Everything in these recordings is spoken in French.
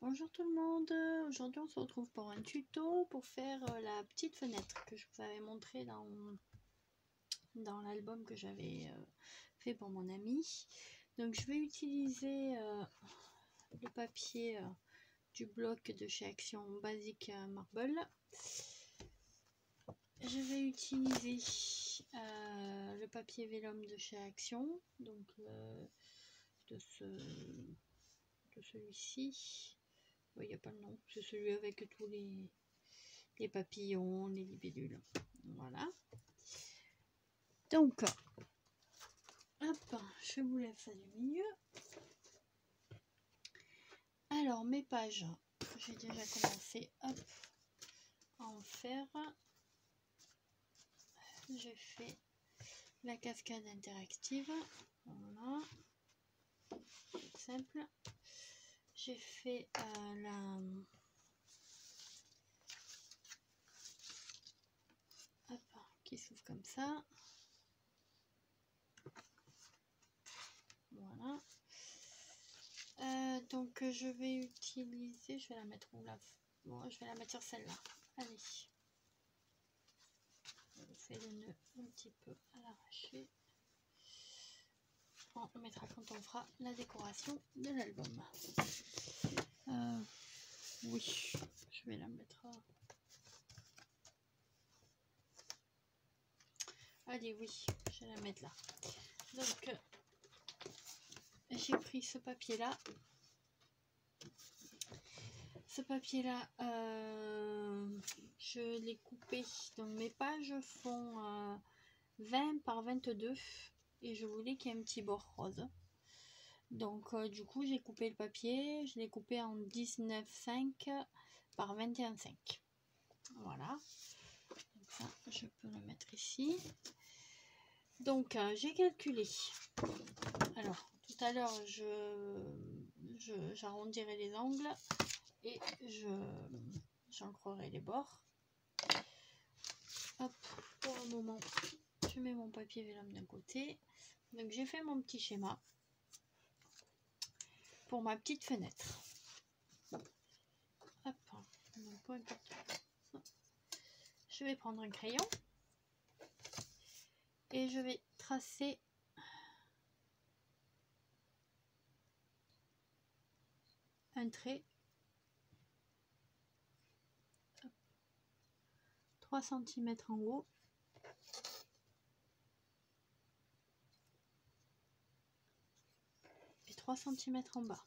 Bonjour tout le monde, aujourd'hui on se retrouve pour un tuto pour faire la petite fenêtre que je vous avais montré dans l'album que j'avais fait pour mon ami. Donc je vais utiliser le papier du bloc de chez Action Basique Marble. Je vais utiliser le papier vélum de chez Action, donc de celui-ci. Il n'y a pas le nom, c'est celui avec tous les papillons, les libellules. Voilà. Donc, hop, je vous lève ça du milieu. Alors, mes pages, j'ai déjà commencé hop, à en faire. J'ai fait la cascade interactive. Voilà. Simple. J'ai fait qui s'ouvre comme ça. Voilà. Donc je vais utiliser, je vais la mettre où là? Bon, je vais la mettre sur celle-là. Allez. Je fais le nœud un petit peu à l'arraché. On le mettra quand on fera la décoration de l'album. Oui, je vais la mettre. Allez, oui, je vais la mettre là. Donc, j'ai pris ce papier-là. Ce papier-là, je l'ai coupé. Donc, mes pages font 20 par 22 et je voulais qu'il y ait un petit bord rose. Donc, du coup, j'ai coupé le papier. Je l'ai coupé en 19,5 par 21,5. Voilà. Donc ça, je peux le mettre ici. Donc, j'ai calculé. Alors, tout à l'heure, j'arrondirai les angles et j'ancrerai les bords. Hop, pour un moment, je mets mon papier vélum d'un côté. Donc, j'ai fait mon petit schéma pour ma petite fenêtre. Hop, donc, peu importe. Je vais prendre un crayon et je vais tracer un trait 3 cm en haut et 3 cm en bas.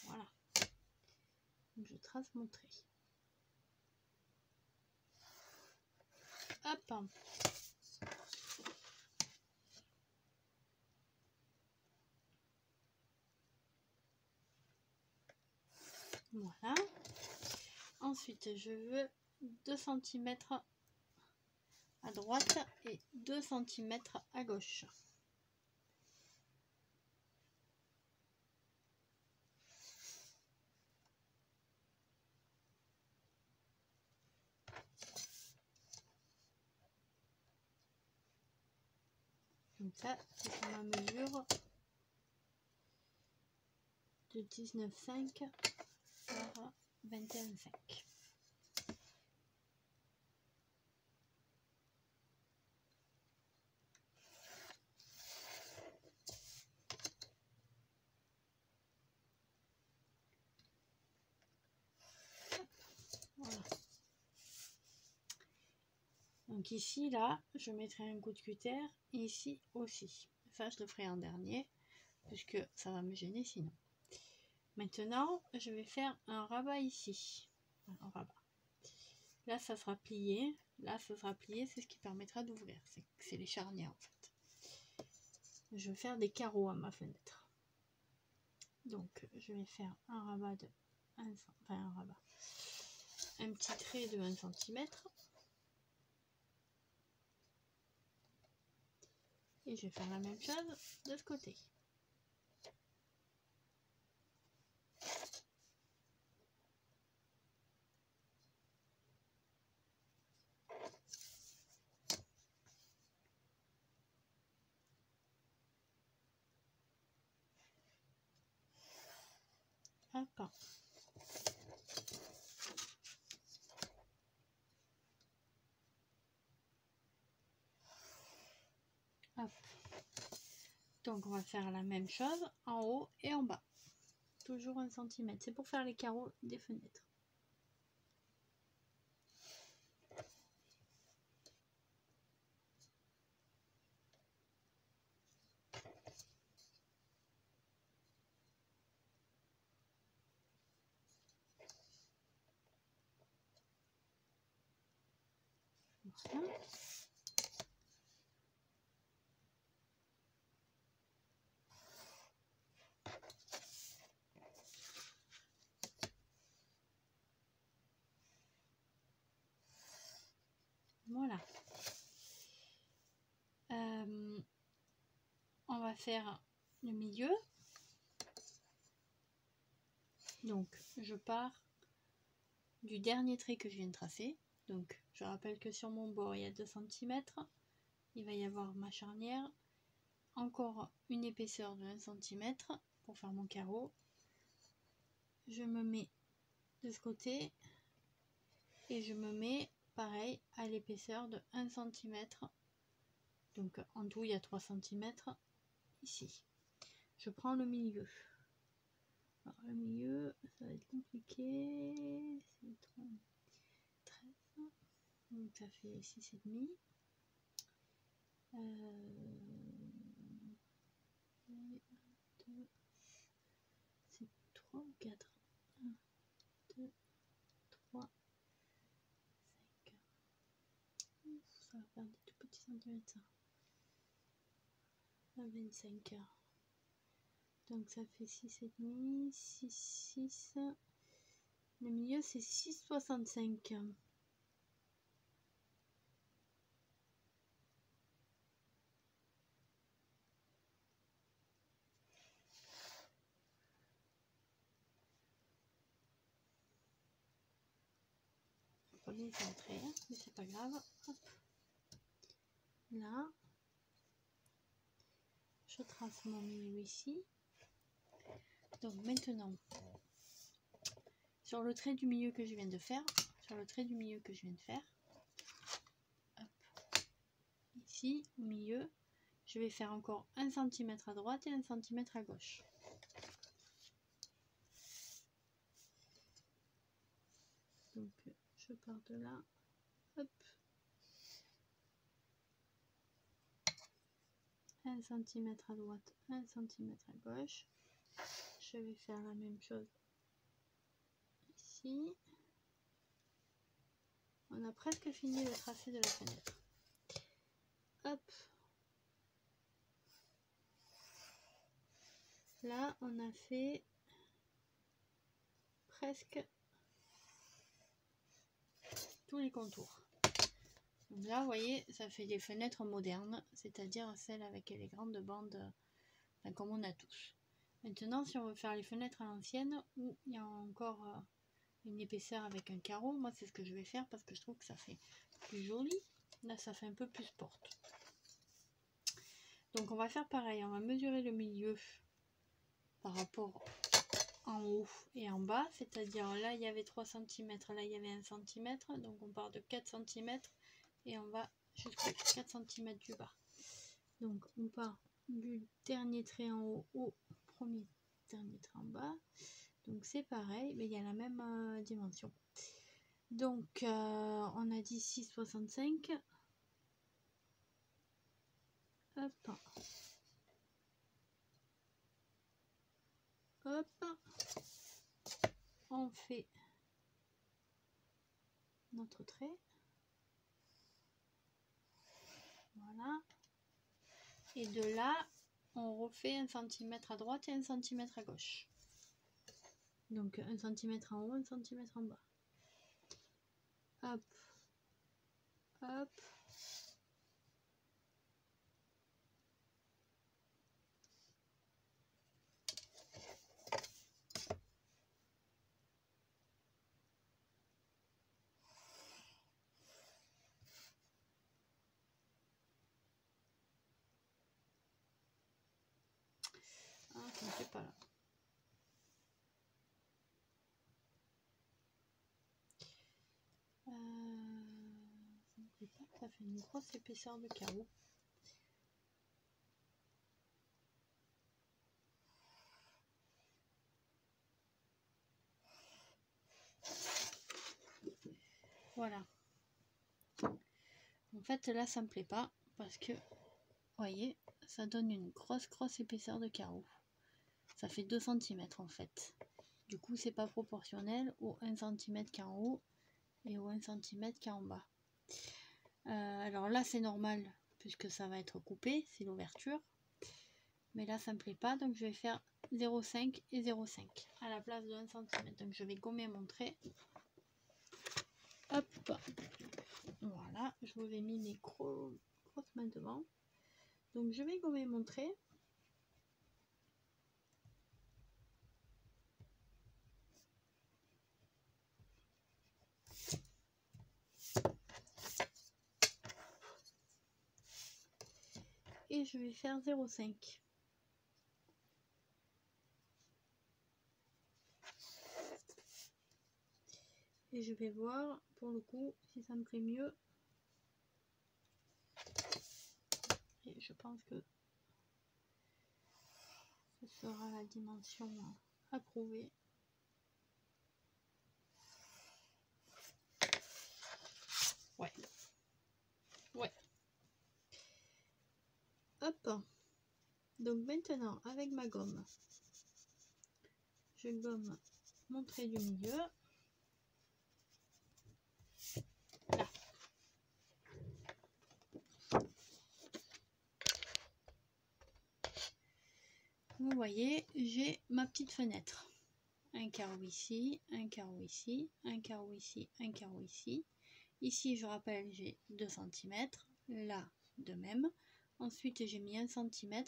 Voilà. Donc je trace mon trait. Hop. Voilà. Ensuite, je veux 2 cm à droite et 2 cm à gauche. Donc ça, c'est ma mesure de 19,5 par 21,5. Voilà. Donc ici, là, je mettrai un coup de cutter et ici aussi. Ça, je le ferai en dernier puisque ça va me gêner sinon. Maintenant, je vais faire un rabat ici. Un rabat. Là, ça sera plié. Là, ça sera plié. C'est ce qui permettra d'ouvrir. C'est les charnières, en fait. Je vais faire des carreaux à ma fenêtre. Donc, je vais faire un rabat de un petit trait de 1 cm. Et je vais faire la même chose de ce côté. Hop. Hop. Donc on va faire la même chose en haut et en bas. Toujours 1 cm. C'est pour faire les carreaux des fenêtres. Voilà. Voilà. On va faire le milieu. Donc, je pars du dernier trait que je viens de tracer. Donc, je rappelle que sur mon bord, il y a 2 cm. Il va y avoir ma charnière. Encore une épaisseur de 1 cm pour faire mon carreau. Je me mets de ce côté. Et je me mets, pareil, à l'épaisseur de 1 cm. Donc, en tout, il y a 3 cm ici. Je prends le milieu. Alors, le milieu, ça va être compliqué. C'est 13. Donc, ça fait 6,5. C'est 3 ou 4. 1, 2, 3, 5. Ça va faire des tout petits centimètres, ça. 25. Donc ça fait 6,5, 6, 6. Le milieu c'est 6,65. Pas bien centré, mais c'est pas grave. Hop. Là, je trace mon milieu ici. Donc maintenant, sur le trait du milieu que je viens de faire, hop, ici au milieu, je vais faire encore 1 cm à droite et 1 cm à gauche. Donc je pars de là, hop, 1 cm à droite, 1 cm à gauche. Je vais faire la même chose ici. On a presque fini le tracé de la fenêtre. Hop. Là, on a fait presque tous les contours. Donc là, vous voyez, ça fait des fenêtres modernes, c'est-à-dire celles avec les grandes bandes, enfin, comme on a tous. Maintenant, si on veut faire les fenêtres à l'ancienne, où il y a encore une épaisseur avec un carreau, moi c'est ce que je vais faire parce que je trouve que ça fait plus joli. Là, ça fait un peu plus porte. Donc on va faire pareil, on va mesurer le milieu par rapport en haut et en bas, c'est-à-dire là il y avait 3 cm, là il y avait 1 cm, donc on part de 4 cm et on va jusqu'à 4 cm du bas. Donc on part du dernier trait en haut au premier dernier trait en bas, donc c'est pareil, mais il y a la même dimension. Donc on a dit 6,65. Hop. Hop. On fait notre trait. Voilà. Et de là, on refait 1 cm à droite et 1 cm à gauche. Donc 1 cm en haut, 1 cm en bas. Hop. Hop. Ah, ça ne fait pas là. pas que ça fait une grosse épaisseur de carreau. Voilà. En fait là ça me plaît pas parce que voyez ça donne une grosse épaisseur de carreau. Ça fait 2 cm en fait. Du coup c'est pas proportionnel au 1 cm qui est en haut et au 1 cm qui est en bas. Alors là c'est normal puisque ça va être coupé, c'est l'ouverture. Mais là ça me plaît pas donc je vais faire 0,5 et 0,5 à la place de 1 cm. Donc je vais gommer mon trait. Hop, voilà, je vous ai mis mes grosses mains devant. Donc je vais gommer mon trait. Et je vais faire 0,5. Et je vais voir pour le coup si ça me plaît mieux. Et je pense que ce sera la dimension approuvée. Ouais. Ouais. Hop. Donc maintenant avec ma gomme, je gomme mon trait du milieu. Là. Vous voyez, j'ai ma petite fenêtre. Un carreau ici, un carreau ici, un carreau ici, un carreau ici. Ici, je rappelle, j'ai 2 cm. Là, de même. Ensuite, j'ai mis 1 cm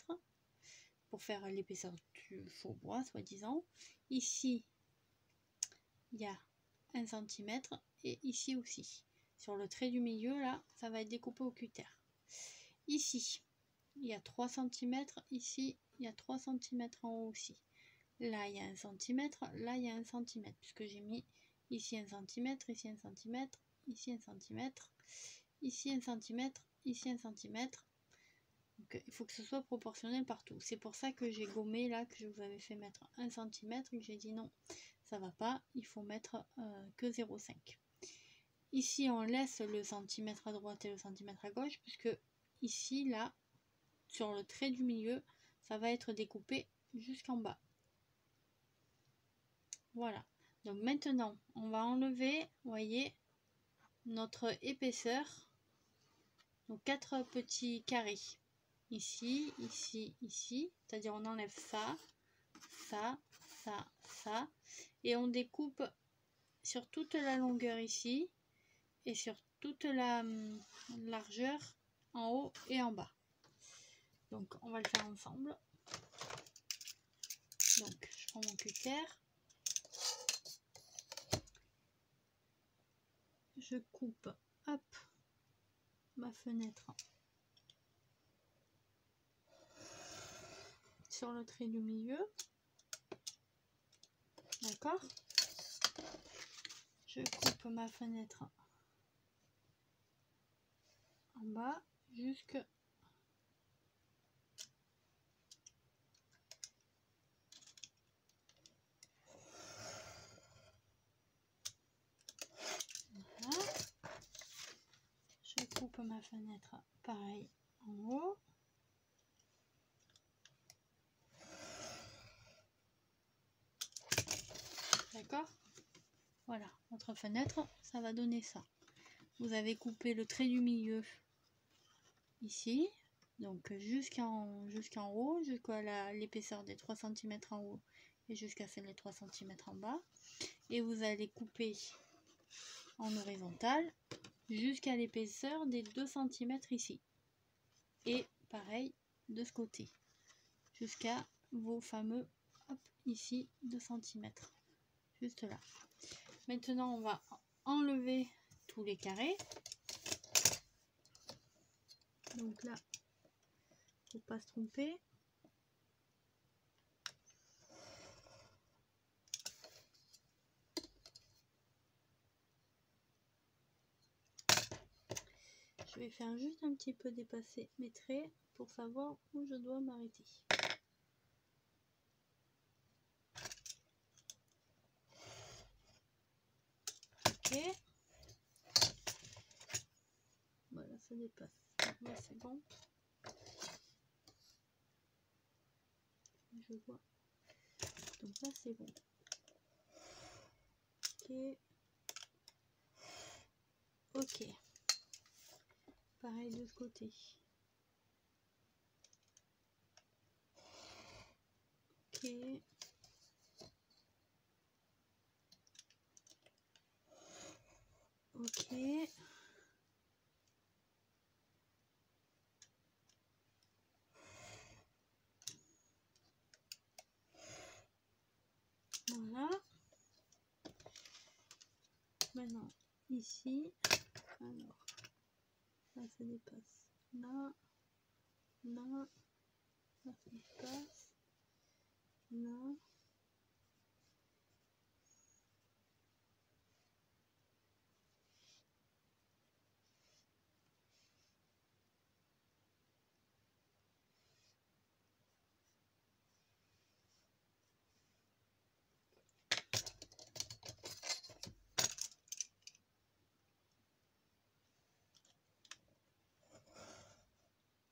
pour faire l'épaisseur du faux bois, soi-disant. Ici, il y a 1 cm et ici aussi. Sur le trait du milieu, là, ça va être découpé au cutter. Ici, il y a 3 cm. Ici, il y a 3 cm en haut aussi. Là, il y a 1 cm. Là, il y a 1 cm. Puisque j'ai mis ici 1 cm, ici 1 cm, ici 1 cm, ici 1 cm, ici 1 cm. Donc, il faut que ce soit proportionnel partout. C'est pour ça que j'ai gommé là, que je vous avais fait mettre 1 cm et que j'ai dit non, ça va pas, il faut mettre que 0,5. Ici, on laisse le centimètre à droite et le centimètre à gauche, puisque ici, là, sur le trait du milieu, ça va être découpé jusqu'en bas. Voilà. Donc maintenant, on va enlever, vous voyez, notre épaisseur, nos 4 petits carrés. Ici, ici, ici. C'est-à-dire on enlève ça, ça, ça, ça. Et on découpe sur toute la longueur ici et sur toute la largeur en haut et en bas. Donc on va le faire ensemble. Donc je prends mon cutter. Je coupe, hop, ma fenêtre sur le trait du milieu. D'accord? Je coupe ma fenêtre en bas jusque voilà. Je coupe ma fenêtre pareil en haut. D'accord? Voilà, votre fenêtre, ça va donner ça. Vous avez coupé le trait du milieu ici, donc jusqu'en haut, jusqu'à l'épaisseur des 3 cm en haut et jusqu'à celle des 3 cm en bas. Et vous allez couper en horizontal jusqu'à l'épaisseur des 2 cm ici. Et pareil de ce côté, jusqu'à vos fameux, hop, ici, 2 cm. Juste là. Maintenant, on va enlever tous les carrés. Donc là, faut pas se tromper. vais faire juste un petit peu dépasser mes traits pour savoir où je dois m'arrêter. Ok. Voilà, ça dépasse. Là, c'est bon. Je vois. Donc là, c'est bon. Ok. Ok. Pareil de ce côté. Ok. Ok. Voilà. Maintenant, ici. Alors, là, ça dépasse. Là. Là. Là, ça dépasse. Là.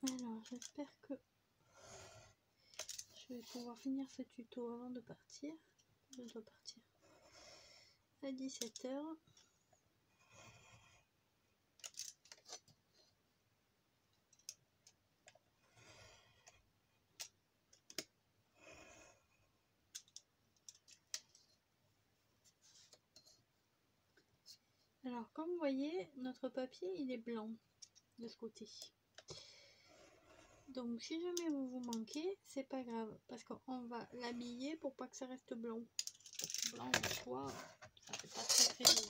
Alors, j'espère que je vais pouvoir finir ce tuto avant de partir. Je dois partir à 17 h. Alors, comme vous voyez, notre papier, il est blanc de ce côté. Donc, si jamais vous manquez, c'est pas grave, parce qu'on va l'habiller pour pas que ça reste blanc. Parce que blanc en soi, ça fait pas très joli.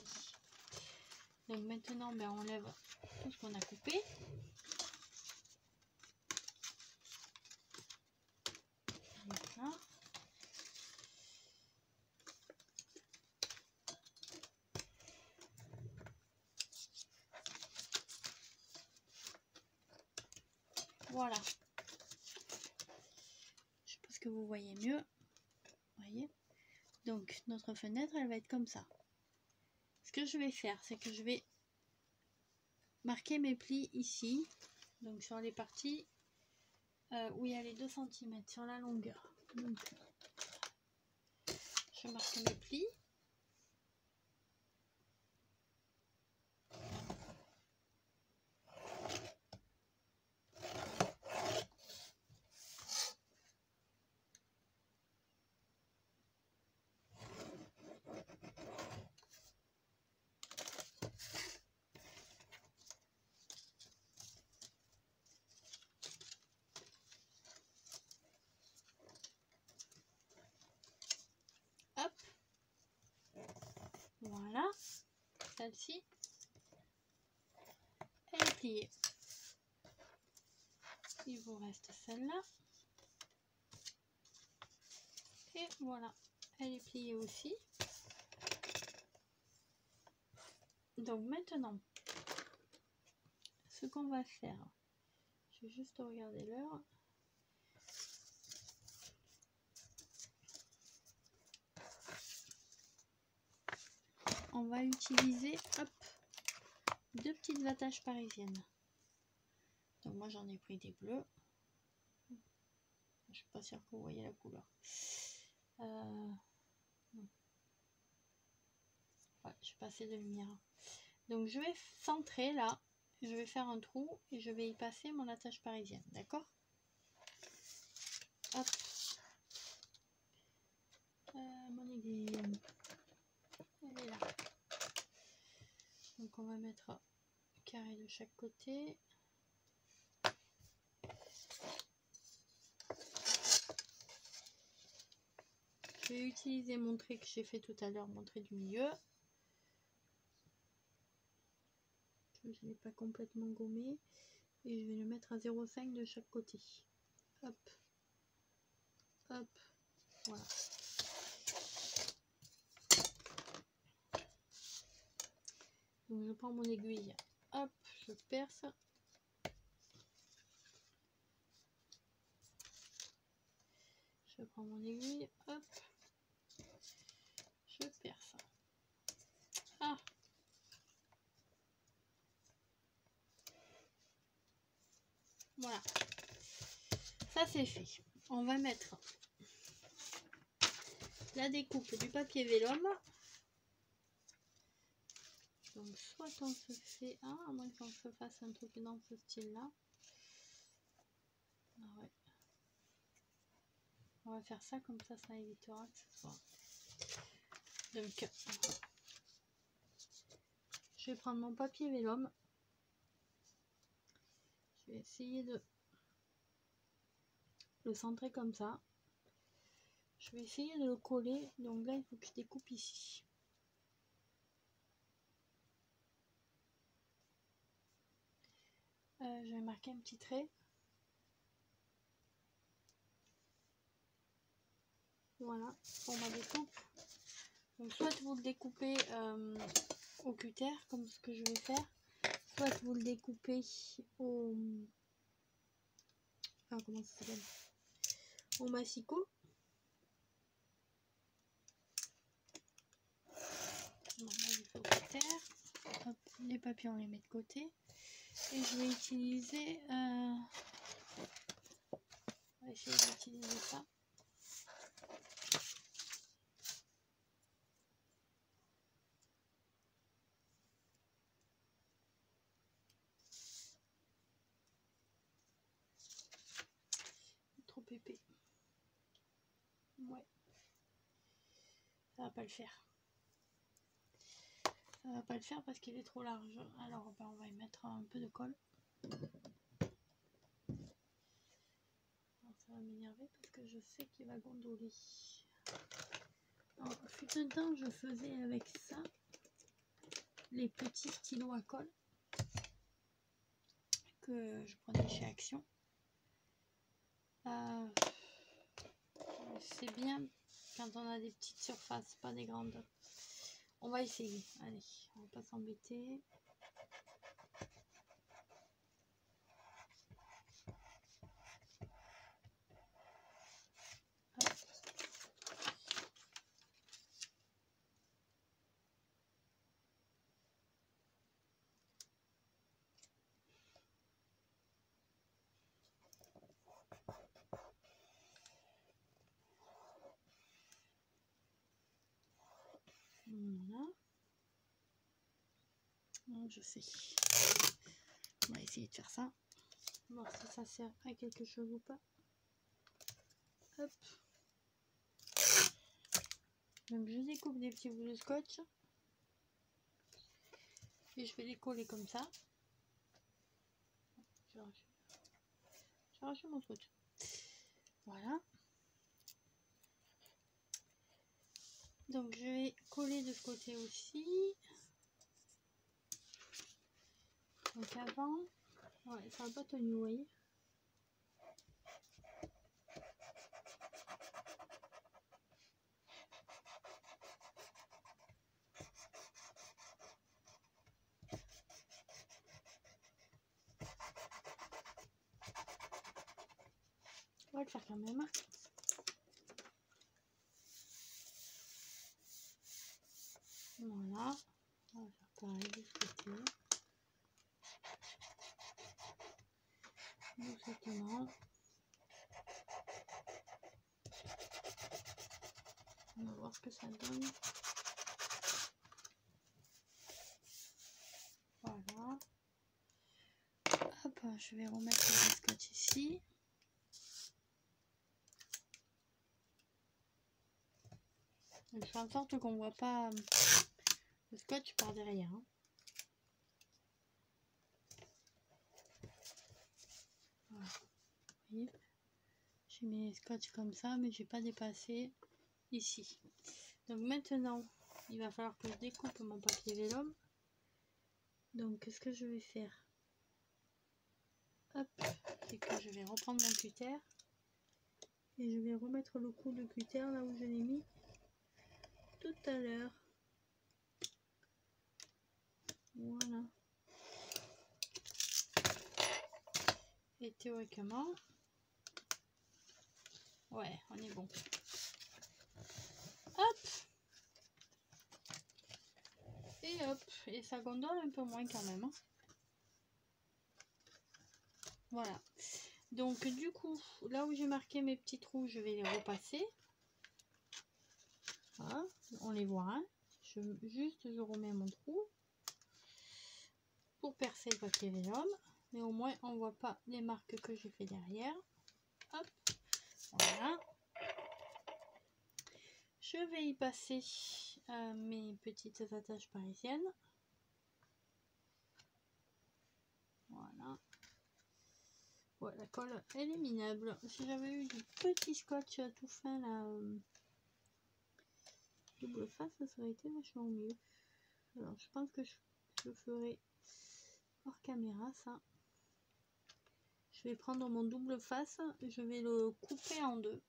Donc maintenant, ben, on enlève tout ce qu'on a coupé. Voilà. Voilà. Je pense que vous voyez mieux. Voyez. Donc notre fenêtre, elle va être comme ça. Ce que je vais faire, c'est que je vais marquer mes plis ici. Donc sur les parties où il y a les 2 cm sur la longueur. Donc, je marque mes plis. Hop. Voilà. Celle-ci, elle est pliée. Il vous reste celle-là. Et voilà, elle est pliée aussi. Donc maintenant, ce qu'on va faire, je vais juste regarder l'heure. On va utiliser, hop, 2 petites attaches parisiennes. Donc moi j'en ai pris des bleus. Je suis pas sûre que vous voyez la couleur. Ouais, j'ai pas assez de lumière. Donc je vais centrer là. Je vais faire un trou et je vais y passer mon attache parisienne. D'accord? Hop. Mon aiguille. Elle est là. Donc on va mettre un carré de chaque côté. Je vais utiliser mon trait que j'ai fait tout à l'heure, mon trait du milieu. Je ne l'ai pas complètement gommé. Et je vais le mettre à 0,5 de chaque côté. Hop. Hop. Voilà. Donc je prends mon aiguille. Hop, je perce. Je prends mon aiguille, hop, je perds ça. Ah, voilà, ça c'est fait. On va mettre la découpe du papier vélum. Donc soit on se fait à moins qu'on se fasse un truc dans ce style là. Ah ouais. On va faire ça comme ça évitera que ce soit. Donc je vais prendre mon papier vélum. Je vais essayer de le centrer comme ça. Je vais essayer de le coller. Donc là il faut que je découpe ici. Je vais marquer un petit trait. Voilà pour ma découpe. Donc soit vous le découpez au cutter comme ce que je vais faire, soit vous le découpez au comment ça s'appelle, au massicot. Bon, là, je fais au cutter. Hop, les papiers on les met de côté et je vais utiliser on va essayer d'utiliser ça. Trop épais. Ouais. Ça va pas le faire. Ça va pas le faire parce qu'il est trop large. Alors ben, on va y mettre un peu de colle. Alors, ça va m'énerver parce que je sais qu'il va gondoler. Alors, fut un temps, je faisais avec ça les petits stylos à colle que je prenais chez Action. C'est bien quand on a des petites surfaces, pas des grandes. On va essayer. Allez, on va pas s'embêter. Voilà. Je sais. On va essayer de faire ça. Voir si ça sert à quelque chose ou pas. Hop. Donc je découpe des petits bouts de scotch. Et je vais les coller comme ça. J'ai arraché mon scotch. Voilà. Donc je vais coller de ce côté aussi. Donc avant, ouais, ça n'a pas tenu, vous voyez. On va le faire quand même. Voilà. On va faire pareil de ce côté. Doucement. On va voir ce que ça donne. Voilà. Hop, je vais remettre le scotch ici. Je fais en sorte qu'on ne voit pas le scotch par derrière. Hein. Voilà. Vous voyez, j'ai mis les scotch comme ça, mais j'ai pas dépassé ici. Donc maintenant, il va falloir que je découpe mon papier vélum. Donc qu'est-ce que je vais faire? Hop, c'est que je vais reprendre mon cutter et je vais remettre le coup de cutter là où je l'ai mis tout à l'heure. Voilà. Et théoriquement, Ouais, on est bon. Hop. Et hop. Et ça gondole un peu moins quand même. Hein. Voilà. Donc du coup, là où j'ai marqué mes petits trous, je vais les repasser. Voilà. On les voit. Hein. Je remets mon trou. Pour percer le papier vélum. Mais au moins, on voit pas les marques que j'ai fait derrière. Hop. Voilà. Je vais y passer mes petites attaches parisiennes. Voilà. Ouais, la colle, elle est minable. Si j'avais eu du petit scotch tout fin, là, double face, ça aurait été vachement mieux. Alors, je pense que je ferai hors caméra, ça. Je vais prendre mon double face, je vais le couper en deux.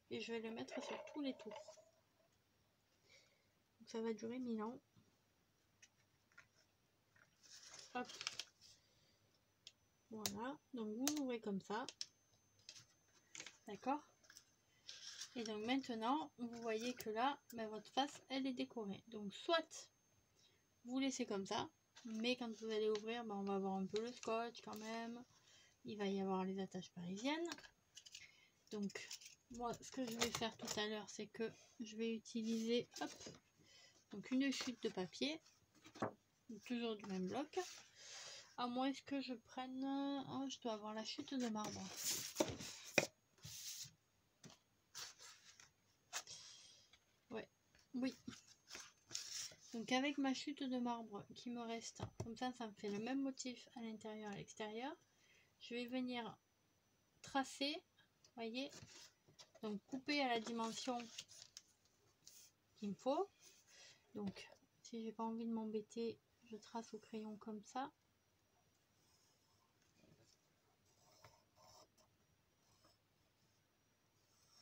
Et je vais le mettre sur tous les tours. Donc ça va durer 1000 ans. Hop. Voilà. Donc vous ouvrez comme ça. D'accord. Et donc maintenant, vous voyez que là, ben, votre face, elle est décorée. Donc soit vous laissez comme ça. Mais quand vous allez ouvrir, ben, on va avoir un peu le scotch quand même. Il va y avoir les attaches parisiennes. Donc moi, ce que je vais faire tout à l'heure, c'est que je vais utiliser hop, donc une chute de papier. Toujours du même bloc. À moins que je prenne... Oh, je dois avoir la chute de marbre. Ouais, oui. Donc avec ma chute de marbre qui me reste, comme ça me fait le même motif à l'intérieur et à l'extérieur. Je vais venir tracer, voyez, donc couper à la dimension qu'il me faut. Donc si j'ai pas envie de m'embêter, je trace au crayon comme ça.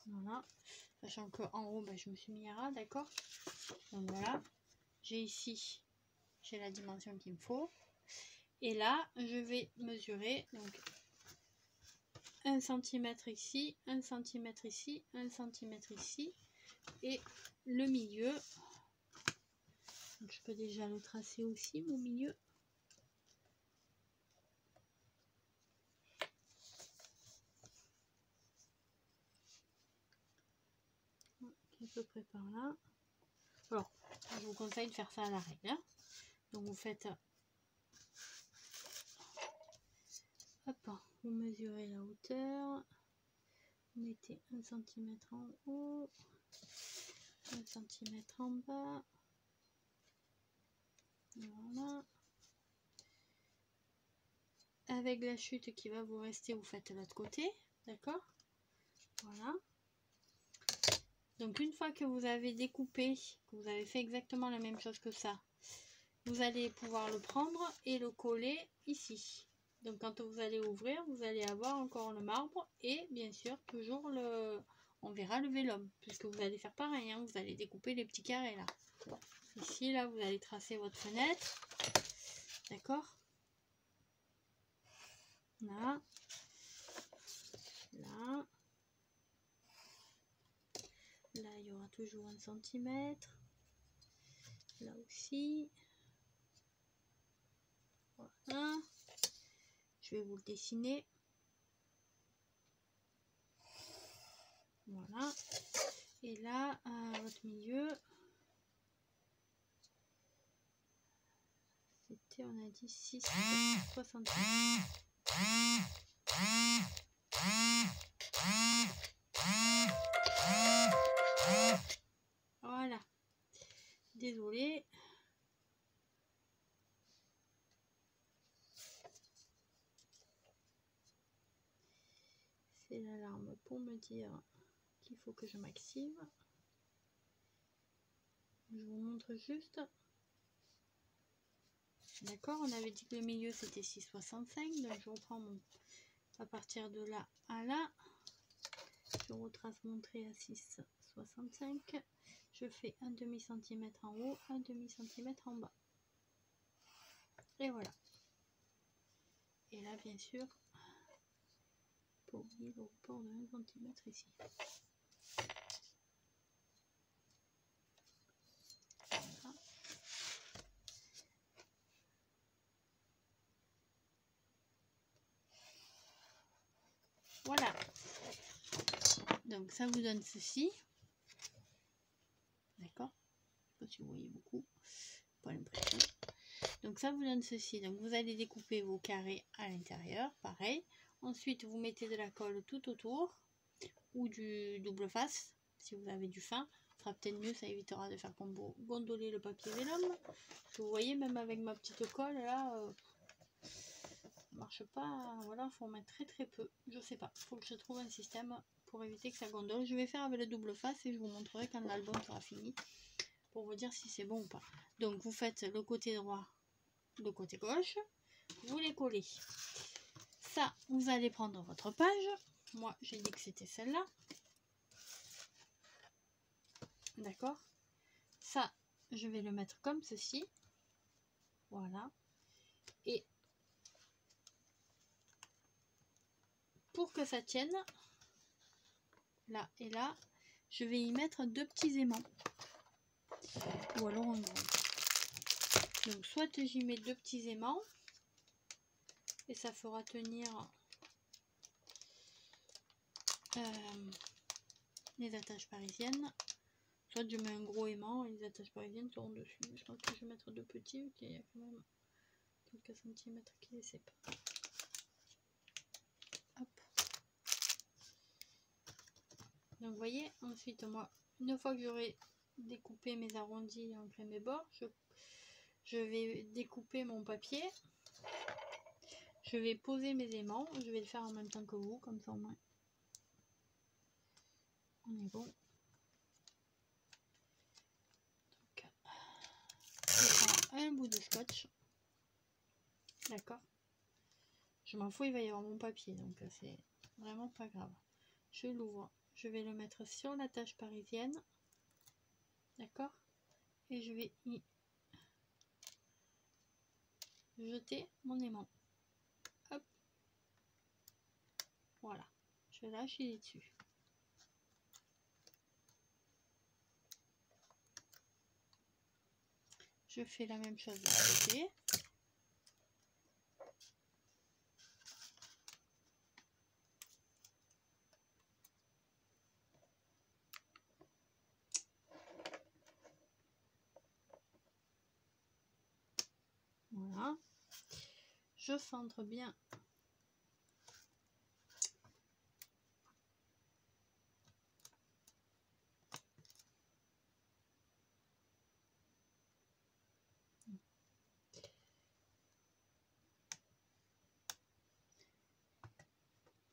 Voilà, sachant que en haut, ben, je me suis mis à ras, d'accord. Donc voilà, j'ai ici, j'ai la dimension qu'il me faut. Et là, je vais mesurer donc 1 cm ici, 1 cm ici, 1 cm ici. Et le milieu, donc je peux déjà le tracer aussi, mon milieu. À peu près par là. Alors, je vous conseille de faire ça à la règle. Hein. Donc vous faites... Hop, vous mesurez la hauteur. Vous mettez 1 cm en haut. 1 cm en bas. Voilà. Avec la chute qui va vous rester, vous faites l'autre côté. D'accord? Voilà. Donc une fois que vous avez découpé, que vous avez fait exactement la même chose que ça, vous allez pouvoir le prendre et le coller ici. Donc quand vous allez ouvrir, vous allez avoir encore le marbre et bien sûr toujours le... On verra le vélum, puisque vous allez faire pareil, hein, vous allez découper les petits carrés là. Ici, là, vous allez tracer votre fenêtre. D'accord? Là. Là. Là, il y aura toujours 1 cm. Là aussi. Voilà. Je vais vous le dessiner. Voilà. Et là, à votre milieu, c'était, on a dit 6,65. Voilà. Désolée. C'est l'alarme pour me dire qu'il faut que je m'active. Je vous montre juste. D'accord, on avait dit que le milieu c'était 6,65. Donc je reprends mon... à partir de là à là. Je retrace mon trait à 6,65. Je fais un demi-centimètre en haut, un demi-centimètre en bas. Et voilà. Et là, bien sûr, pas oublier le report de 1 cm ici. Voilà. Donc ça vous donne ceci. D'accord? Je sais pas si vous voyez beaucoup. Pas l'impression. Donc ça vous donne ceci. Donc vous allez découper vos carrés à l'intérieur. Pareil. Ensuite vous mettez de la colle tout autour. Ou du double face. Si vous avez du fin. Ce sera peut-être mieux. Ça évitera de faire gondoler le papier vélum. Vous voyez, même avec ma petite colle là. Marche pas, voilà, faut en mettre très peu, je sais pas, faut que je trouve un système pour éviter que ça gondole. Je vais faire avec le double face et je vous montrerai quand l'album sera fini pour vous dire si c'est bon ou pas. Donc vous faites le côté droit, le côté gauche, vous les collez. Ça, vous allez prendre votre page, moi j'ai dit que c'était celle-là, d'accord. Ça, je vais le mettre comme ceci, voilà, et pour que ça tienne, là et là, je vais y mettre 2 petits aimants. Ou alors en gros. Donc soit j'y mets 2 petits aimants, et ça fera tenir les attaches parisiennes. Soit je mets un gros aimant et les attaches parisiennes seront dessus. Je pense que je vais mettre 2 petits, ok, il y a quand même quelques centimètres qui les séparent. Hop. Donc vous voyez, ensuite moi, une fois que j'aurai découpé mes arrondis en plein mes bords, je vais découper mon papier. Je vais poser mes aimants. Je vais le faire en même temps que vous, comme ça au moins on est bon. Donc, je prends un bout de scotch. D'accord. Je m'en fous, il va y avoir mon papier, donc c'est vraiment pas grave. Je l'ouvre. Je vais le mettre sur la tâche parisienne. D'accord. Et je vais y jeter mon aimant. Hop. Voilà. Je lâche, il est dessus. Je fais la même chose de l'autre côté. Voilà. Je centre bien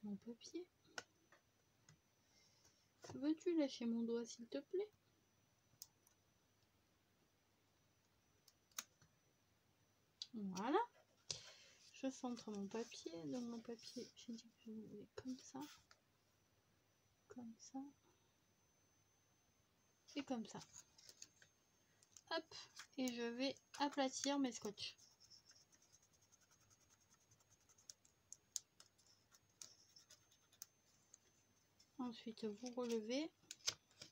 mon papier. Veux-tu lâcher mon doigt s'il te plaît? Voilà. Je centre mon papier. Donc mon papier, j'ai dit que je voulais comme ça. Comme ça. Et comme ça. Hop. Et je vais aplatir mes scotch. Ensuite, vous relevez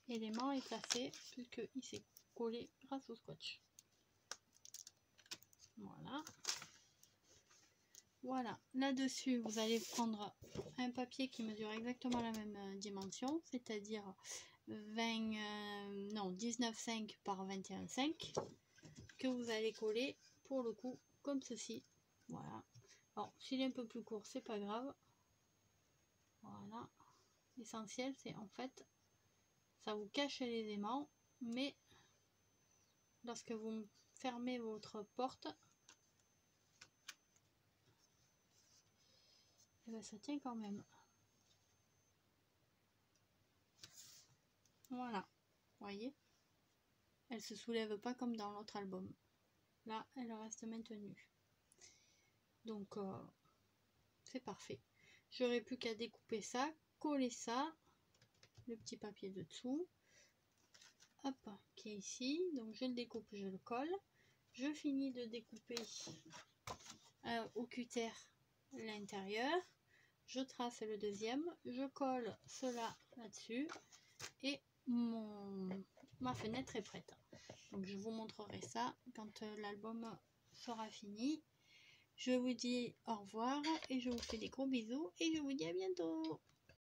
et l'aimant est placé puisqu'il s'est collé grâce au scotch. Voilà. Voilà. Là-dessus, vous allez prendre un papier qui mesure exactement la même dimension, c'est-à-dire 19,5 par 21,5 que vous allez coller pour le coup comme ceci. Voilà. Alors, s'il est un peu plus court, c'est pas grave. Voilà. L'essentiel, c'est en fait, ça vous cache les aimants, mais lorsque vous fermez votre porte, et bien ça tient quand même. Voilà, vous voyez, elle se soulève pas comme dans l'autre album. Là, elle reste maintenue. Donc, c'est parfait. J'aurais plus qu'à découper ça, coller ça, le petit papier de dessous. Hop, qui est ici. Donc je le découpe, je le colle. Je finis de découper au cutter l'intérieur. je trace le deuxième, je colle cela là-dessus et ma fenêtre est prête. Donc je vous montrerai ça quand l'album sera fini. Je vous dis au revoir et je vous fais des gros bisous et je vous dis à bientôt.